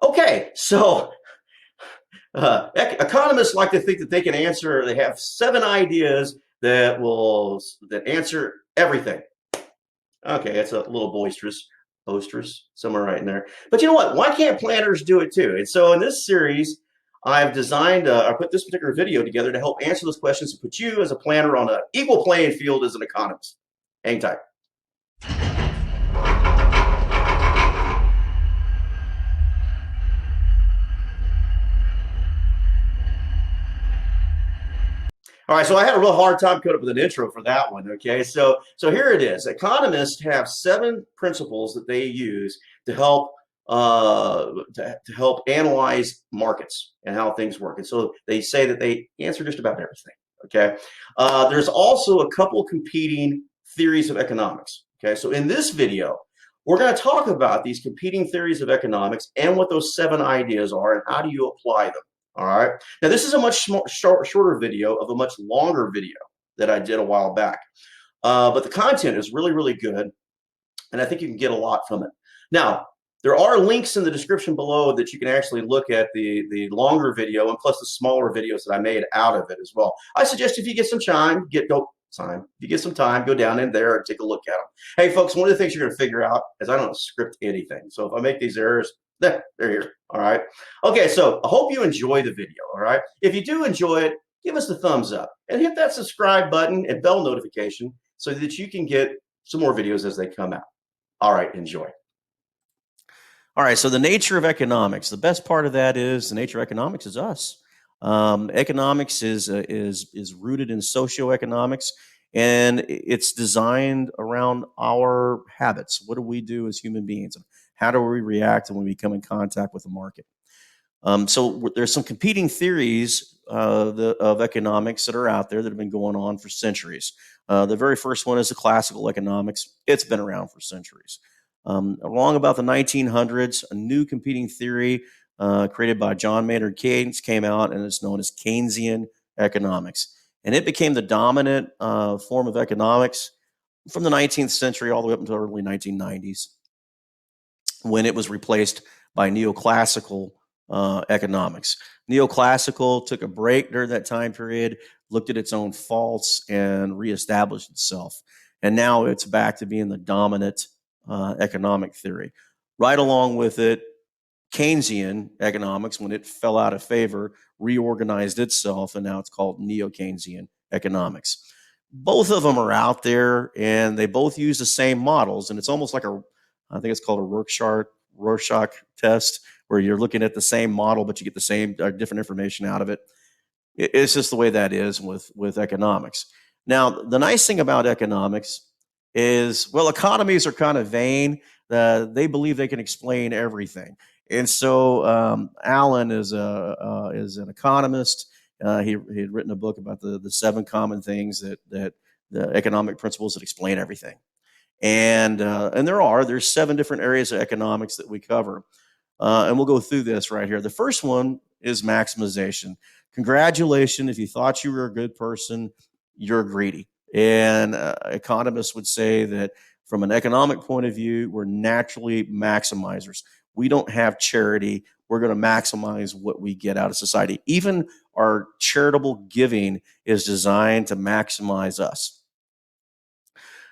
Okay, so economists like to think that they can answer. They have 7 ideas that answer everything. Okay, it's a little boisterous, somewhere right in there. But you know what? Why can't planners do it too? And so in this series, I've designed, I put this particular video together to help answer those questions and put you as a planner on an equal playing field as an economist. Hang tight. All right, so I had a real hard time coming up with an intro for that one. Okay, so here it is. Economists have 7 principles that they use to help to help analyze markets and how things work. And so they say that they answer just about everything. Okay, there's also a couple competing theories of economics. Okay, so in this video, we're going to talk about these competing theories of economics and what those 7 ideas are and how do you apply them. All right. Now, this is a much shorter video of a much longer video that I did a while back. But the content is really, really good. And I think you can get a lot from it. Now, there are links in the description below that you can actually look at the longer video and plus the smaller videos that I made out of it as well. I suggest if you get some time, if you get some time, go down in there and take a look at them. Hey, folks, one of the things you're going to figure out is I don't script anything. So if I make these errors, they're here. All right. Okay. So I hope you enjoy the video. All right. If you do enjoy it, give us the thumbs up and hit that subscribe button and bell notification so that you can get some more videos as they come out. All right. Enjoy. All right. So the nature of economics, the best part of that is the nature of economics is us. Economics is rooted in socioeconomics, and it's designed around our habits. What do we do as human beings? How do we react when we come in contact with the market? So there's some competing theories of economics that are out there that have been going on for centuries. The very first one is the classical economics. It's been around for centuries. Along about the 1900s, a new competing theory created by John Maynard Keynes came out, and it's known as Keynesian economics. And it became the dominant form of economics from the 19th century all the way up until the early 1990s, when it was replaced by neoclassical economics. Neoclassical took a break during that time period, looked at its own faults, and reestablished itself. And now it's back to being the dominant economic theory. Right along with it, Keynesian economics, when it fell out of favor, reorganized itself, and now it's called neo-Keynesian economics. Both of them are out there, and they both use the same models, and it's almost like I think it's called a Rorschach test, where you're looking at the same model, but you get the same different information out of it. It's just the way that is with economics. Now, the nice thing about economics is, well, economies are kind of vain. They believe they can explain everything. And so Alan is an economist. He had written a book about the 7 common things that the economic principles that explain everything. And there's 7 different areas of economics that we cover. And we'll go through this right here. The first one is maximization. Congratulations. If you thought you were a good person, you're greedy. And economists would say that from an economic point of view, we're naturally maximizers. We don't have charity. We're going to maximize what we get out of society. Even our charitable giving is designed to maximize us.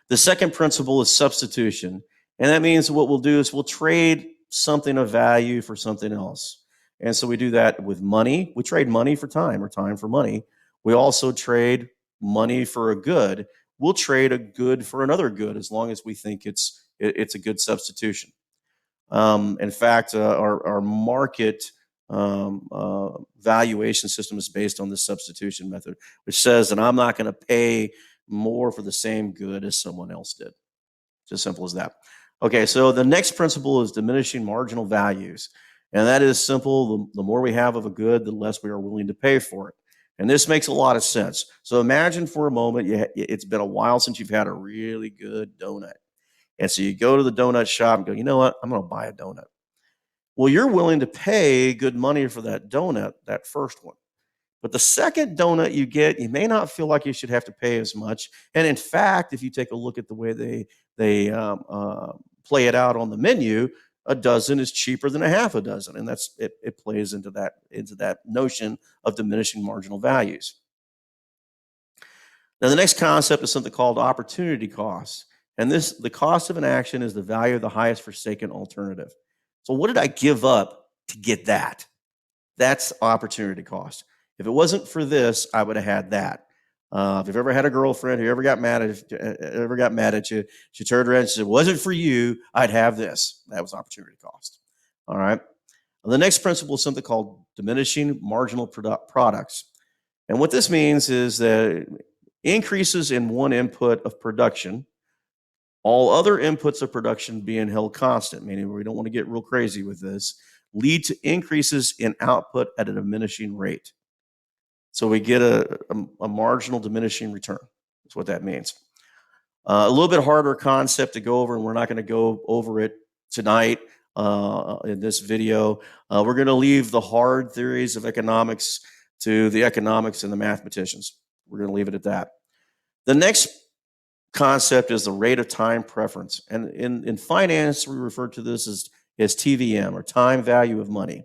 The second principle is substitution. And that means what we'll do is we'll trade something of value for something else. And so we do that with money. We trade money for time, or time for money. We also trade money for a good. We'll trade a good for another good as long as we think it's a good substitution. In fact, our market valuation system is based on the substitution method, which says that I'm not going to pay more for the same good as someone else did. It's as simple as that. Okay, so the next principle is diminishing marginal values. And that is simple. The more we have of a good, the less we are willing to pay for it. And this makes a lot of sense. So imagine for a moment, it's been a while since you've had a really good donut. And so you go to the donut shop and go, you know what? I'm going to buy a donut. Well, you're willing to pay good money for that donut, that first one. But the second donut you get, you may not feel like you should have to pay as much. And in fact, if you take a look at the way they play it out on the menu, a dozen is cheaper than a half a dozen. And it plays into that notion of diminishing marginal values. Now, the next concept is something called opportunity cost. And the cost of an action is the value of the highest forsaken alternative. So what did I give up to get that? That's opportunity cost. If it wasn't for this, I would have had that. If you've ever had a girlfriend who ever got mad at you, she turned around and said, "If it wasn't for you, I'd have this." That was opportunity cost. All right. The next principle is something called diminishing marginal products. And what this means is that increases in one input of production, all other inputs of production being held constant, meaning we don't want to get real crazy with this, lead to increases in output at a diminishing rate. So we get a marginal diminishing return. That's what that means. A little bit harder concept to go over, and we're not going to go over it tonight in this video. We're going to leave the hard theories of economics to the economics and the mathematicians. We're going to leave it at that. The next concept is the rate of time preference. And in finance, we refer to this as TVM, or time value of money.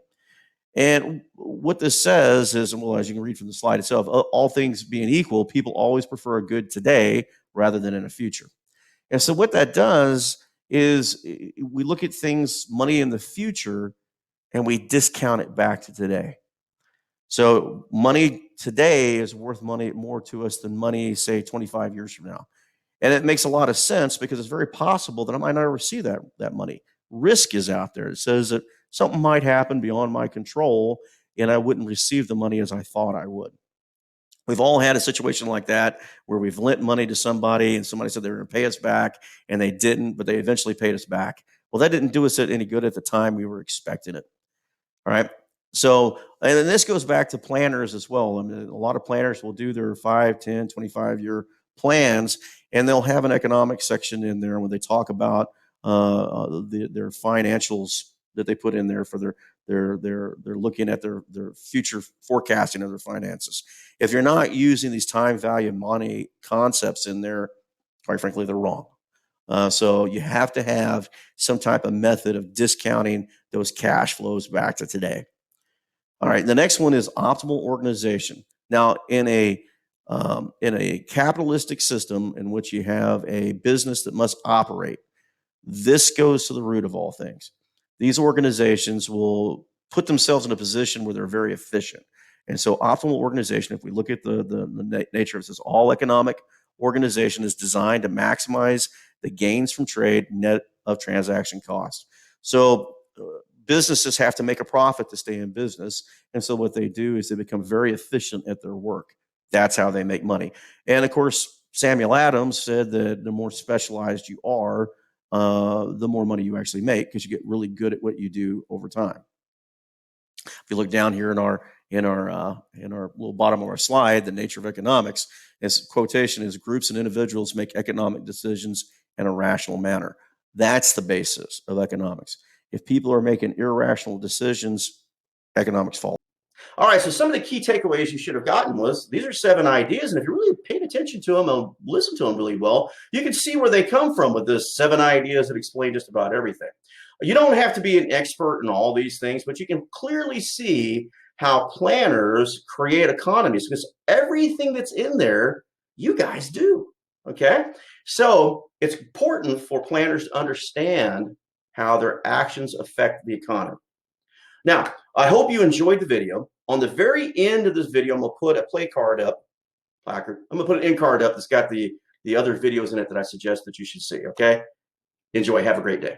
And what this says is, well, as you can read from the slide itself, all things being equal, people always prefer a good today rather than in a future. And so what that does is we look at things, money in the future, and we discount it back to today. So money today is worth money more to us than money, say, 25 years from now. And it makes a lot of sense because it's very possible that I might never see that money. Risk is out there. It says that something might happen beyond my control and I wouldn't receive the money as I thought I would. We've all had a situation like that where we've lent money to somebody and somebody said they were going to pay us back and they didn't, but they eventually paid us back. Well, that didn't do us any good at the time we were expecting it. All right. So, and then this goes back to planners as well. I mean, a lot of planners will do their 5, 10, 25-year plans, and they'll have an economic section in there when they talk about their financials that they put in there for they're looking at their future forecasting of their finances. If you're not using these time value of money concepts in there, quite frankly, they're wrong. So you have to have some type of method of discounting those cash flows back to today. All right, the next one is optimal organization. Now, in a capitalistic system in which you have a business that must operate, this goes to the root of all things. These organizations will put themselves in a position where they're very efficient. And so optimal organization, if we look at the nature of this, all economic organization is designed to maximize the gains from trade net of transaction costs. So businesses have to make a profit to stay in business. And so what they do is they become very efficient at their work. That's how they make money. And of course, Samuel Adams said that the more specialized you are, the more money you actually make because you get really good at what you do over time. If you look down here in our little bottom of our slide, the nature of economics, its quotation is groups and individuals make economic decisions in a rational manner. That's the basis of economics. If people are making irrational decisions, economics fall. All right, so some of the key takeaways you should have gotten was these are 7 ideas, and if you really paid attention to them and listened to them really well, you can see where they come from with this 7 ideas that explain just about everything. You don't have to be an expert in all these things, but you can clearly see how planners create economies because everything that's in there, you guys do, okay? So it's important for planners to understand how their actions affect the economy. Now, I hope you enjoyed the video. On the very end of this video, I'm going to put a placard up. I'm going to put an end card up that's got the other videos in it that I suggest that you should see, okay? Enjoy. Have a great day.